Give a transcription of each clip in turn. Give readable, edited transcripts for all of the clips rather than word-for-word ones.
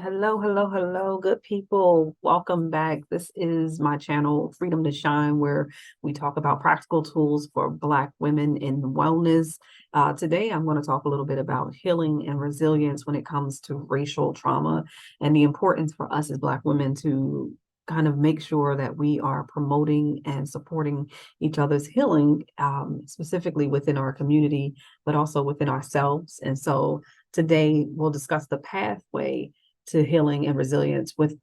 Hello, hello, hello, good people. Welcome back. This is my channel, Freedom to Shine, where we talk about practical tools for Black women in wellness. Today, I'm going to talk a little bit about healing and resilience when it comes to racial trauma and the importance for us as Black women to kind of make sure that we are promoting and supporting each other's healing, specifically within our community, but also within ourselves. And so today, we'll discuss the pathway to healing and resilience with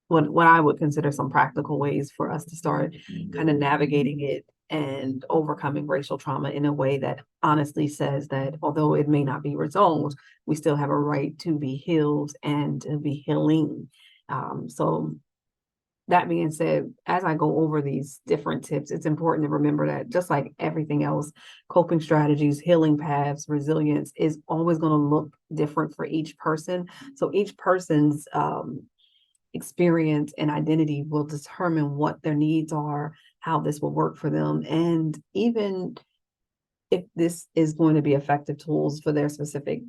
what I would consider some practical ways for us to start kind of navigating it and overcoming racial trauma in a way that honestly says that although it may not be resolved, we still have a right to be healed and to be healing. So that being said, as I go over these different tips, it's important to remember that just like everything else, coping strategies, healing paths, resilience is always going to look different for each person. So each person's experience and identity will determine what their needs are, how this will work for them, and even if this is going to be effective tools for their specific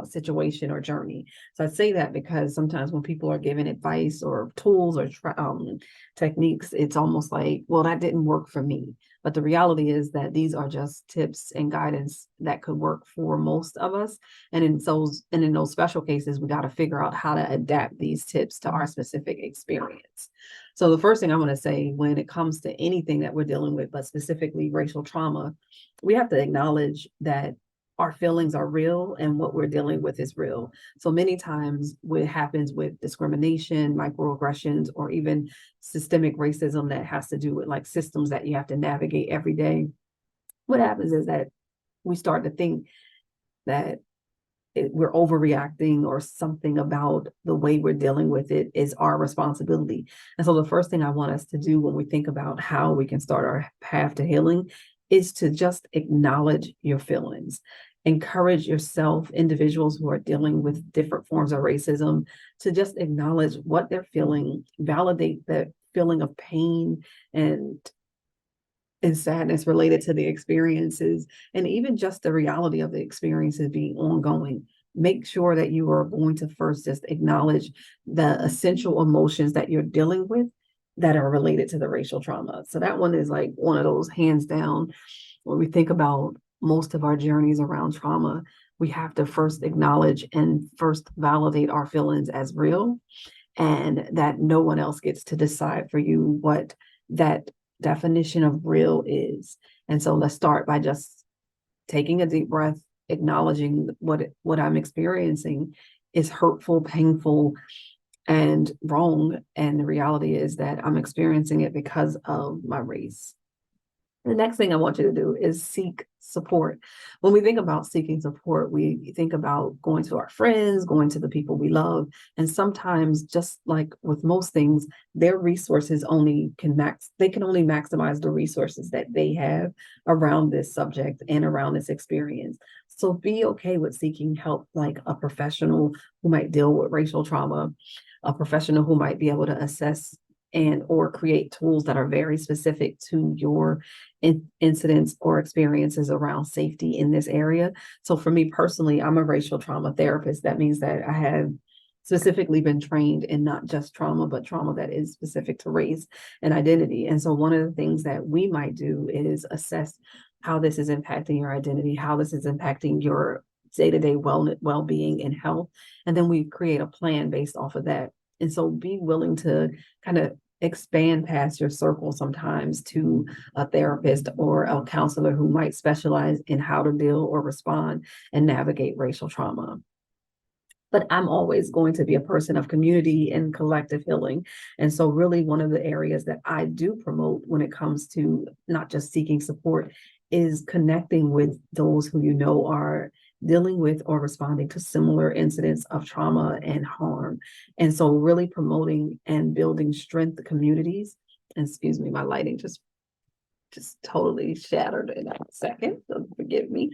situation or journey. So I say that because sometimes when people are giving advice or tools or techniques, it's almost like, well, that didn't work for me. But the reality is that these are just tips and guidance that could work for most of us. And in those special cases, we got to figure out how to adapt these tips to our specific experience. So the first thing I want to say when it comes to anything that we're dealing with, but specifically racial trauma, we have to acknowledge that our feelings are real and what we're dealing with is real. So many times what happens with discrimination, microaggressions, or even systemic racism that has to do with like systems that you have to navigate every day, what happens is that we start to think that we're overreacting or something about the way we're dealing with it is our responsibility. And so the first thing I want us to do when we think about how we can start our path to healing is to just acknowledge your feelings. Encourage yourself, individuals who are dealing with different forms of racism, to just acknowledge what they're feeling, validate the feeling of pain and sadness related to the experiences, and even just the reality of the experiences being ongoing. Make sure that you are going to first just acknowledge the essential emotions that you're dealing with that are related to the racial trauma. So that one is like one of those hands down. When we think about most of our journeys around trauma, we have to first acknowledge and first validate our feelings as real, and that no one else gets to decide for you what that definition of real is. And so let's start by just taking a deep breath, acknowledging what I'm experiencing is hurtful, painful, and wrong. And the reality is that I'm experiencing it because of my race. The next thing I want you to do is seek support. When we think about seeking support, we think about going to our friends, going to the people we love. And sometimes, just like with most things, their resources they can only maximize the resources that they have around this subject and around this experience. So be okay with seeking help, like a professional who might deal with racial trauma, a professional who might be able to assess and or create tools that are very specific to your incidents or experiences around safety in this area. So for me personally, I'm a racial trauma therapist. That means that I have specifically been trained in not just trauma, but trauma that is specific to race and identity. And so one of the things that we might do is assess how this is impacting your identity, how this is impacting your day-to-day well-being and health. And then we create a plan based off of that. And so be willing to kind of expand past your circle sometimes to a therapist or a counselor who might specialize in how to deal or respond and navigate racial trauma. But I'm always going to be a person of community and collective healing. And so really one of the areas that I do promote when it comes to not just seeking support is connecting with those who you know are dealing with or responding to similar incidents of trauma and harm. And so really promoting and building strength communities. And excuse me, my lighting just totally shattered in a second, so forgive me.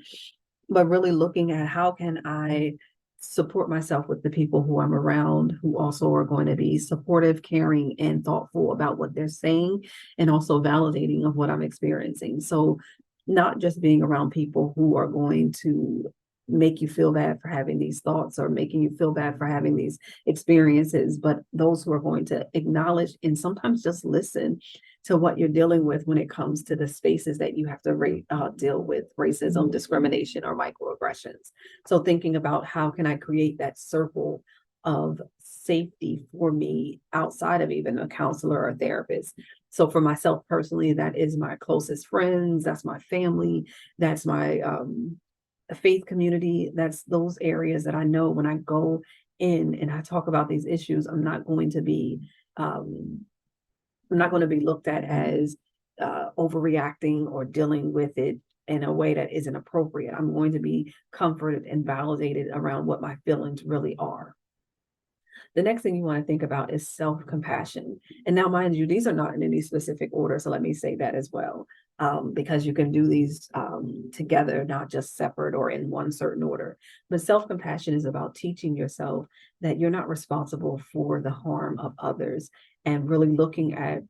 But really looking at how can I support myself with the people who I'm around, who also are going to be supportive, caring, and thoughtful about what they're saying, and also validating of what I'm experiencing. So not just being around people who are going to make you feel bad for having these thoughts or making you feel bad for having these experiences, but those who are going to acknowledge and sometimes just listen to what you're dealing with when it comes to the spaces that you have to deal with racism, discrimination, or microaggressions. So thinking about how can I create that circle of safety for me outside of even a counselor or a therapist. So for myself personally, that is my closest friends, that's my family, that's my faith community. That's those areas that I know when I go in and I talk about these issues, um, I'm not going to be looked at as overreacting or dealing with it in a way that isn't appropriate. I'm going to be comforted and validated around what my feelings really are. The next thing you want to think about is self-compassion. And now, mind you, these are not in any specific order. So let me say that as well, because you can do these together, not just separate or in one certain order. But self-compassion is about teaching yourself that you're not responsible for the harm of others and really looking at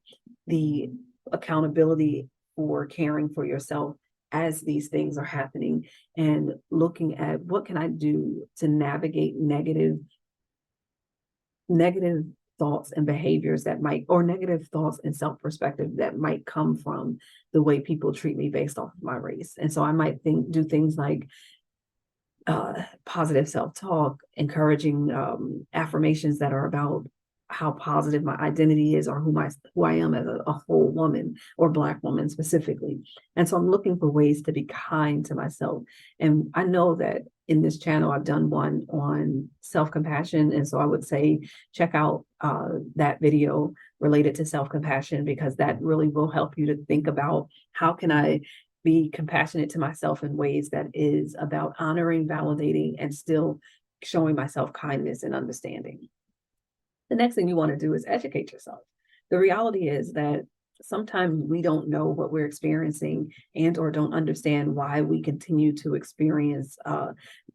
the accountability for caring for yourself as these things are happening and looking at what can I do to navigate negative thoughts and behaviors that might, or negative thoughts and self perspective that might come from the way people treat me based off of my race. And so I might do things like positive self talk, encouraging affirmations that are about how positive my identity is or who I am as a whole woman or Black woman specifically. And so I'm looking for ways to be kind to myself. And I know that in this channel, I've done one on self-compassion. And so I would say check out that video related to self-compassion, because that really will help you to think about how can I be compassionate to myself in ways that is about honoring, validating, and still showing myself kindness and understanding. The next thing you want to do is educate yourself. The reality is that sometimes we don't know what we're experiencing and or don't understand why we continue to experience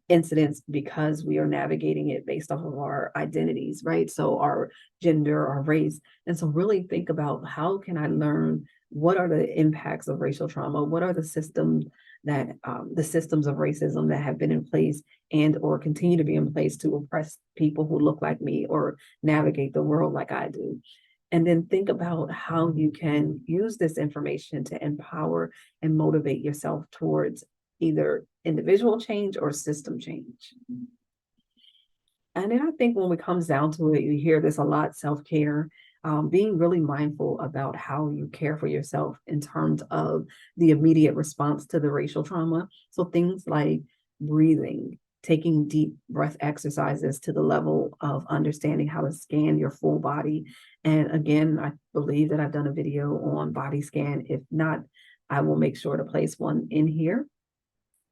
incidents because we are navigating it based off of our identities, right? So our gender, our race. And so really think about how can I learn what are the impacts of racial trauma? What are the systems of racism that have been in place and or continue to be in place to oppress people who look like me or navigate the world like I do? And then think about how you can use this information to empower and motivate yourself towards either individual change or system change. And then I think when it comes down to it, you hear this a lot, self-care, being really mindful about how you care for yourself in terms of the immediate response to the racial trauma. So things like breathing, taking deep breath exercises to the level of understanding how to scan your full body. And again, I believe that I've done a video on body scan. If not, I will make sure to place one in here.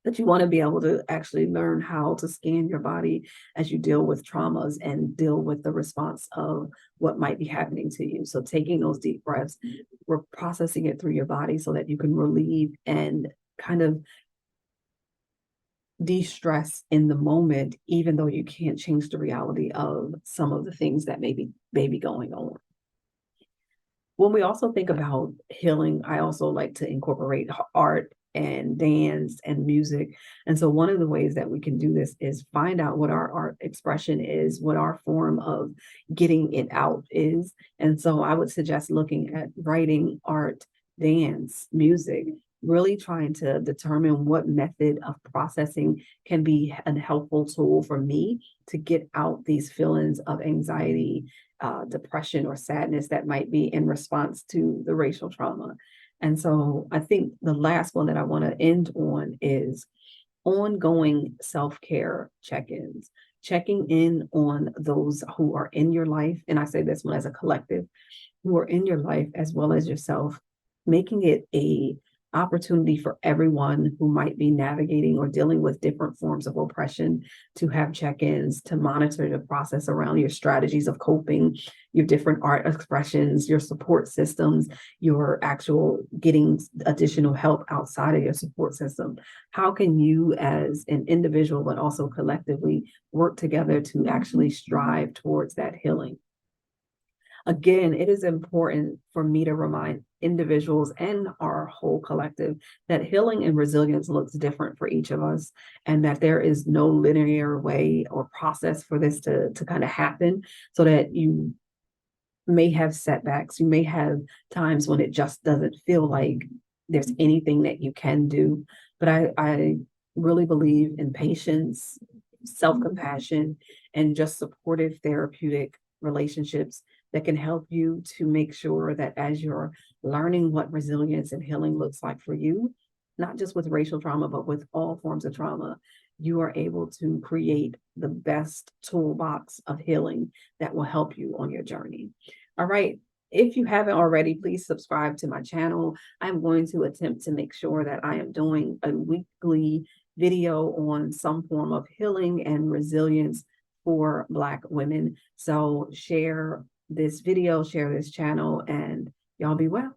But you want to be able to actually learn how to scan your body as you deal with traumas and deal with the response of what might be happening to you. So taking those deep breaths, we're processing it through your body so that you can relieve and kind of de-stress in the moment, even though you can't change the reality of some of the things that may be going on. When we also think about healing, I also like to incorporate art and dance and music. And so one of the ways that we can do this is find out what our art expression is, what our form of getting it out is. And so I would suggest looking at writing, art, dance, music, really trying to determine what method of processing can be a helpful tool for me to get out these feelings of anxiety, depression, or sadness that might be in response to the racial trauma. And so I think the last one that I want to end on is ongoing self-care check-ins, checking in on those who are in your life. And I say this one as a collective, who are in your life as well as yourself, making it a opportunity for everyone who might be navigating or dealing with different forms of oppression to have check-ins, to monitor the process around your strategies of coping, your different art expressions, your support systems, your actual getting additional help outside of your support system. How can you as an individual, but also collectively, work together to actually strive towards that healing? Again, it is important for me to remind individuals and our whole collective that healing and resilience looks different for each of us, and that there is no linear way or process for this to kind of happen, so that you may have setbacks. You may have times when it just doesn't feel like there's anything that you can do. But I really believe in patience, self-compassion, and just supportive therapeutic relationships that can help you to make sure that as you're learning what resilience and healing looks like for you, not just with racial trauma, but with all forms of trauma, you are able to create the best toolbox of healing that will help you on your journey. All right. If you haven't already, please subscribe to my channel. I'm going to attempt to make sure that I am doing a weekly video on some form of healing and resilience for Black women. So share this video, share this channel, and y'all be well.